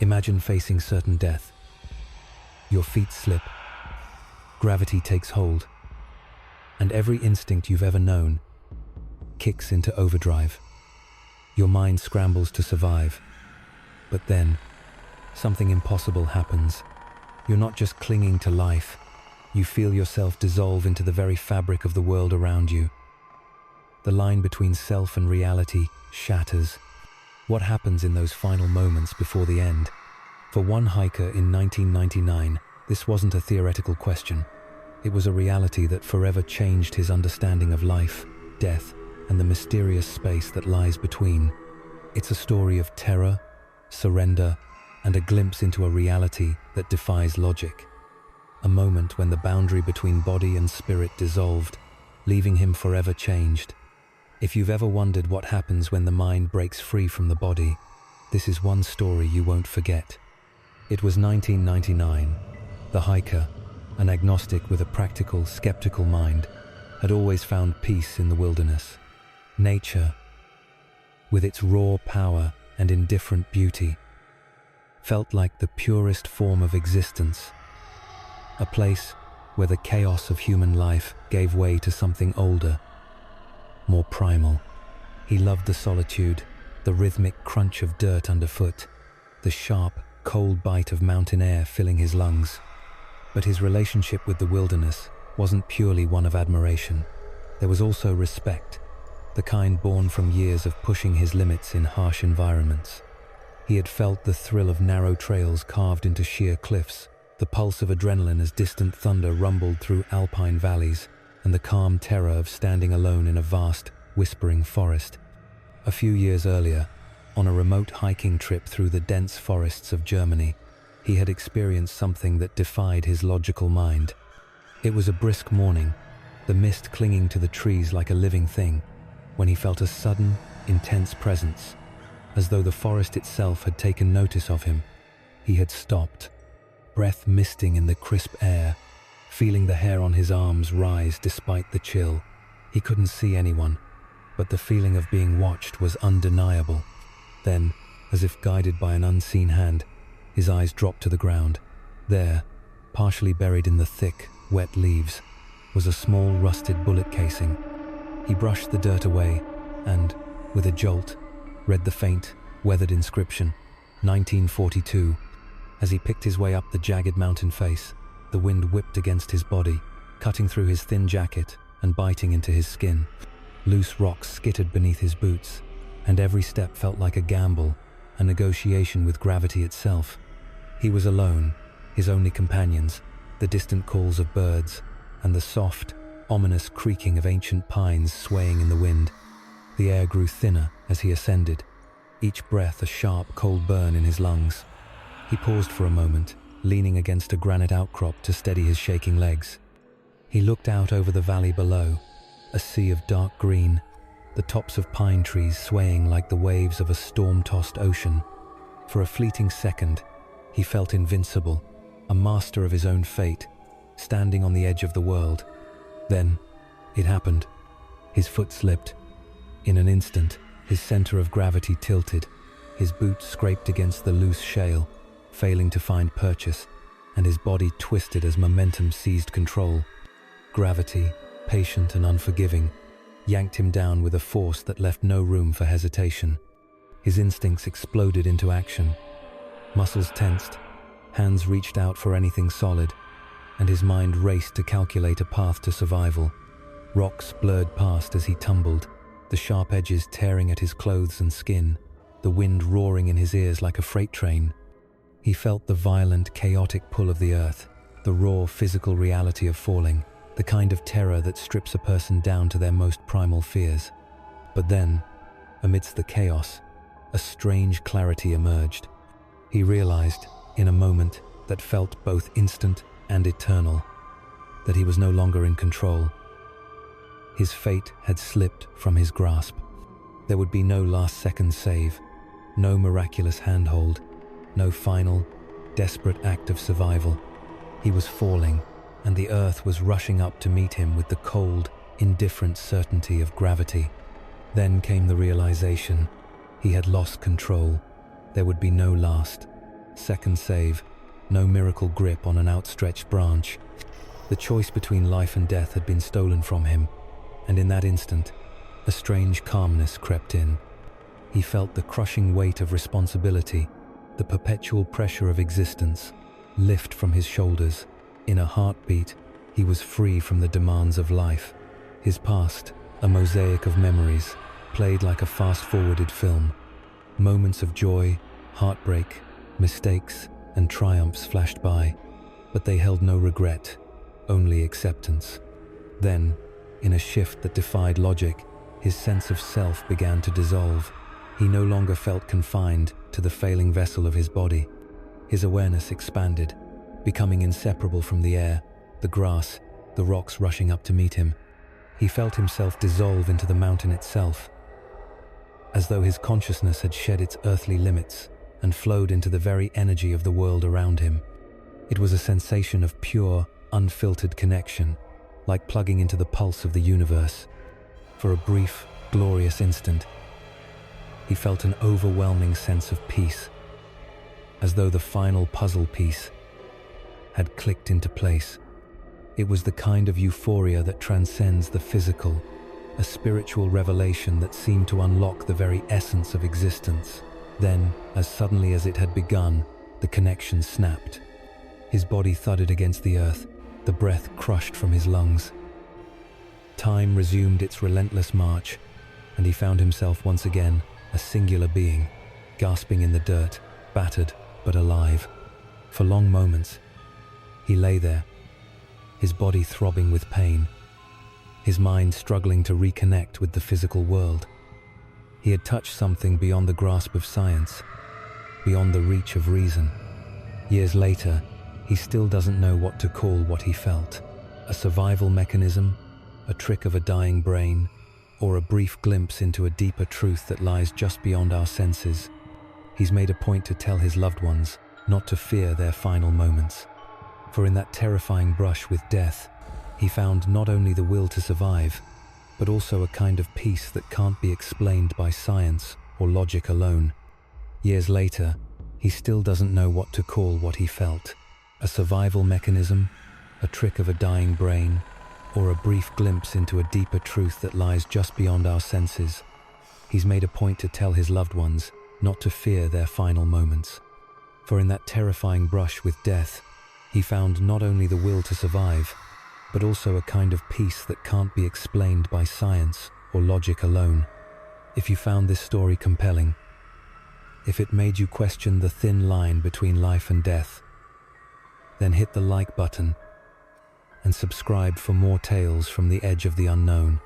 Imagine facing certain death. Your feet slip, gravity takes hold, and every instinct you've ever known kicks into overdrive. Your mind scrambles to survive, but then something impossible happens. You're not just clinging to life, you feel yourself dissolve into the very fabric of the world around you. The line between self and reality shatters. What happens in those final moments before the end? For one hiker in 1999, this wasn't a theoretical question. It was a reality that forever changed his understanding of life, death, and the mysterious space that lies between. It's a story of terror, surrender, and a glimpse into a reality that defies logic. A moment when the boundary between body and spirit dissolved, leaving him forever changed. If you've ever wondered what happens when the mind breaks free from the body, this is one story you won't forget. It was 1999. The hiker, an agnostic with a practical, skeptical mind, had always found peace in the wilderness. Nature, with its raw power and indifferent beauty, felt like the purest form of existence. A place where the chaos of human life gave way to something older, more primal. He loved the solitude, the rhythmic crunch of dirt underfoot, the sharp, cold bite of mountain air filling his lungs. But his relationship with the wilderness wasn't purely one of admiration. There was also respect, the kind born from years of pushing his limits in harsh environments. He had felt the thrill of narrow trails carved into sheer cliffs, the pulse of adrenaline as distant thunder rumbled through alpine valleys, and the calm terror of standing alone in a vast, whispering forest. A few years earlier, on a remote hiking trip through the dense forests of Germany, he had experienced something that defied his logical mind. It was a brisk morning, the mist clinging to the trees like a living thing, when he felt a sudden, intense presence. As though the forest itself had taken notice of him, he had stopped, breath misting in the crisp air, feeling the hair on his arms rise despite the chill. He couldn't see anyone, but the feeling of being watched was undeniable. Then, as if guided by an unseen hand, his eyes dropped to the ground. There, partially buried in the thick, wet leaves, was a small rusted bullet casing. He brushed the dirt away and, with a jolt, read the faint, weathered inscription, 1942. As he picked his way up the jagged mountain face, the wind whipped against his body, cutting through his thin jacket and biting into his skin. Loose rocks skittered beneath his boots, and every step felt like a gamble, a negotiation with gravity itself. He was alone, his only companions, the distant calls of birds, and the soft, ominous creaking of ancient pines swaying in the wind. The air grew thinner as he ascended, each breath a sharp, cold burn in his lungs. He paused for a moment, leaning against a granite outcrop to steady his shaking legs. He looked out over the valley below, a sea of dark green, the tops of pine trees swaying like the waves of a storm-tossed ocean. For a fleeting second, he felt invincible, a master of his own fate, standing on the edge of the world. Then, it happened. His foot slipped. In an instant, his center of gravity tilted. His boots scraped against the loose shale, failing to find purchase, and his body twisted as momentum seized control. Gravity, patient and unforgiving, yanked him down with a force that left no room for hesitation. His instincts exploded into action. Muscles tensed, hands reached out for anything solid, and his mind raced to calculate a path to survival. Rocks blurred past as he tumbled, the sharp edges tearing at his clothes and skin, the wind roaring in his ears like a freight train. He felt the violent, chaotic pull of the earth, the raw physical reality of falling, the kind of terror that strips a person down to their most primal fears. But then, amidst the chaos, a strange clarity emerged. He realized, in a moment that felt both instant and eternal, that he was no longer in control. His fate had slipped from his grasp. There would be no last-second save, no miraculous handhold, no final, desperate act of survival. He was falling, and the earth was rushing up to meet him with the cold, indifferent certainty of gravity. Then came the realization he had lost control. There would be no last, second save, no miracle grip on an outstretched branch. The choice between life and death had been stolen from him, and in that instant, a strange calmness crept in. He felt the crushing weight of responsibility, the perpetual pressure of existence, lift from his shoulders. In a heartbeat, he was free from the demands of life. His past, a mosaic of memories, played like a fast-forwarded film. Moments of joy, heartbreak, mistakes, and triumphs flashed by, but they held no regret, only acceptance. Then, in a shift that defied logic, his sense of self began to dissolve. He no longer felt confined to the failing vessel of his body. His awareness expanded, becoming inseparable from the air, the grass, the rocks rushing up to meet him. He felt himself dissolve into the mountain itself, as though his consciousness had shed its earthly limits and flowed into the very energy of the world around him. It was a sensation of pure, unfiltered connection, like plugging into the pulse of the universe. For a brief, glorious instant, he felt an overwhelming sense of peace, as though the final puzzle piece had clicked into place. It was the kind of euphoria that transcends the physical, a spiritual revelation that seemed to unlock the very essence of existence. Then, as suddenly as it had begun, the connection snapped. His body thudded against the earth, the breath crushed from his lungs. Time resumed its relentless march, and he found himself once again a singular being, gasping in the dirt, battered but alive. For long moments, he lay there, his body throbbing with pain, his mind struggling to reconnect with the physical world. He had touched something beyond the grasp of science, beyond the reach of reason. Years later, he still doesn't know what to call what he felt. A survival mechanism, a trick of a dying brain, or a brief glimpse into a deeper truth that lies just beyond our senses. He's made a point to tell his loved ones not to fear their final moments. For in that terrifying brush with death, he found not only the will to survive, but also a kind of peace that can't be explained by science or logic alone. Years later, he still doesn't know what to call what he felt. A survival mechanism, a trick of a dying brain, or a brief glimpse into a deeper truth that lies just beyond our senses. He's made a point to tell his loved ones not to fear their final moments. For in that terrifying brush with death, he found not only the will to survive, but also a kind of peace that can't be explained by science or logic alone. If you found this story compelling, if it made you question the thin line between life and death, then hit the like button and subscribe for more tales from the edge of the unknown.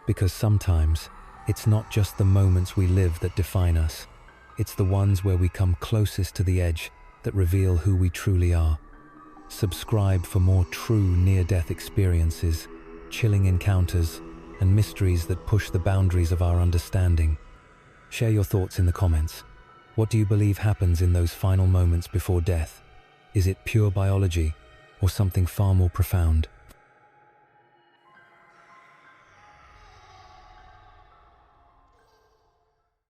Because sometimes, it's not just the moments we live that define us. It's the ones where we come closest to the edge that reveal who we truly are. Subscribe for more true near-death experiences, chilling encounters, and mysteries that push the boundaries of our understanding. Share your thoughts in the comments. What do you believe happens in those final moments before death? Is it pure biology, or something far more profound?